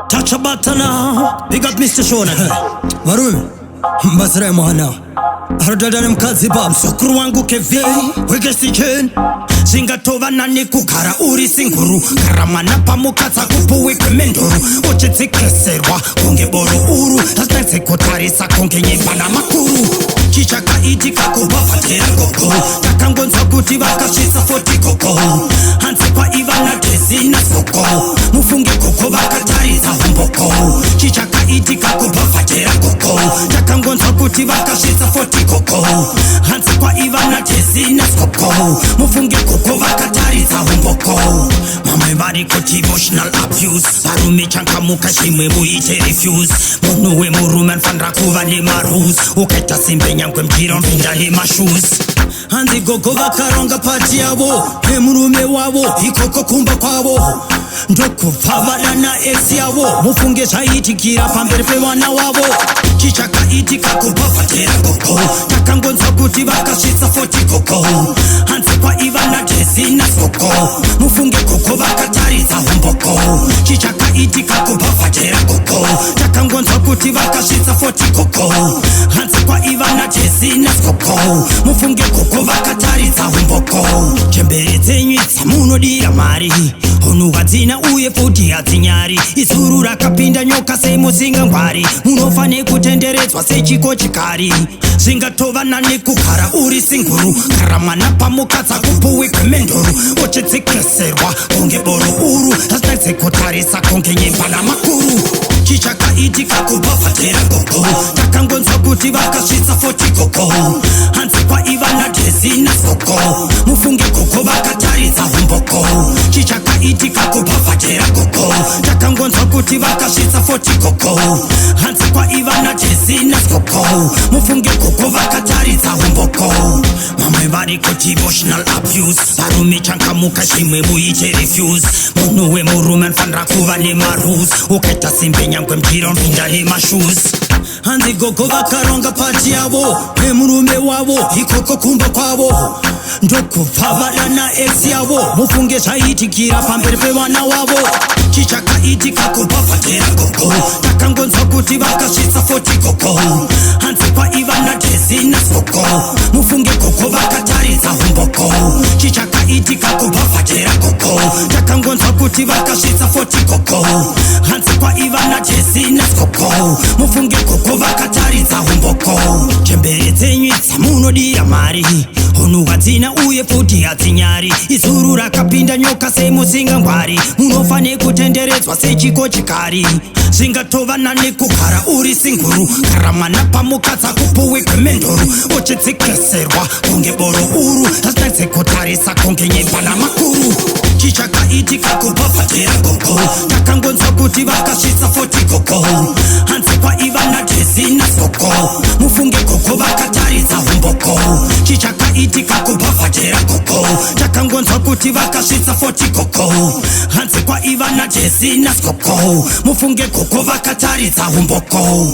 Touch a button now. Big up Mr. Shona. Varume mbasira mwana arodadane mkazi ba msukuru wangu keve wegesichen singatova nani kugara uri singuru gara mwana pamukatsa kupuwe kwemenduru uchitsekeserwa kunge boru uru asnatse kutarisa kunge nyembana makuru chichakaitika kubafatera gogo takangonzwa kuti vakasvitsa 40 gogo hanze kwaivana tezi nasoko mufunge gogo vakataridza humboko chichakaitika kubafatera gogo takangonzwa kuti vakasvitsa 40 gogo hanze kwaivana tezi nasoko mufunge gogo vakataridza humboko mamwe vari kuti emotional abuse varume chankamuka chimwe muite refuse munhu wemurume anofanira kuva nemarus ukaita simbe nyangwe mjira mpinda nemashus hanzi gogo vakaronga pati yavo nemurume wavo ikoko kumba kwavo ndokubva vadana ex yavo mufunge zvaitikira pamberi pevana wavo chichakaitika kubvafatera gogo takangonzwa kuti vakasvitsa 40 gogo hanzi kwaivana tezi nasoko mufunge gogo vakataridza humboko chichakaitika kubvafatera gogo takangonzwa kuti vakasvitsa 40 gogo hanzi kwaivana tezi nasoko mufunge gogo vakataridza humboko chembere dzenyu dzamunodira mari hunhu hadzina uye futi hadzinyari izuru rakapinda nyoka semusingangwari munofane kutenderedzwa sechikochikari zvingatova nani kugara uri singuru gara mwana pamukatsa kupuwe kwemenduru uchitsekeserwa kunge boru uru asnatse kutarisa kunge nyembana makuru chichakaitika kubvafatera gogo takangonzwa kuti vakasvitsa 40 gogo hanze kwaivana tezi nasoko mufunge gogo vakataridza humboko chichakaitika kubvafatera gogo takangonzwa kuti vakasvitsa 40 gogo hanze kwaivana tezi nasoko mufunge gogo vakataridza humboko mamwe vari kuti emotional abuse varume chankamuka chimwe muite refuse munhu wemurume anofanira kuva nemarus ukaita simbe nyangwe mjira mpinda nemashus hanzi gogo vakaronga pati yavo nemurume wavo ikoko kumba kwavo ndokubva vadana ex yavo mufunge zvaitikira pamberi pevana wavo chichakaitika kubvafatera gogo takangonzwa kuti vakasvitsa 40 gogo hanze kwaivana tezi nasoko mufunge gogo vakataridza humboko chichakaitika kubvafatera gogo takangonzwa kuti vakasvitsa 40 gogo hanze kwaivana tezi nasoko mufunge gogo vakataridza humboko chembere dzenyu dzamunodira mari hunhu hadzina uye futi hadzinyari izuru rakapinda nyoka semusingangwari munofane kutenderedzwa sechikochikari zvingatova nani kugara uri singuru gara mwana pamukatsa kupuwe kwemenduru uchitsekeserwa kunge boru uru asnatse kutarisa kunge nyembana makuru chichakaitika kubvafatera gogo takangonzwa kuti vakasvitsa 40 gogo hanze kwaivana tezi nasoko mufunge gogo vakataridza humboko chichakaitika kubvafatera gogo takangonzwa kuti vakasvitsa 40 gogo hanze kwaivana tezi nasoko mufunge gogo vakataridza humboko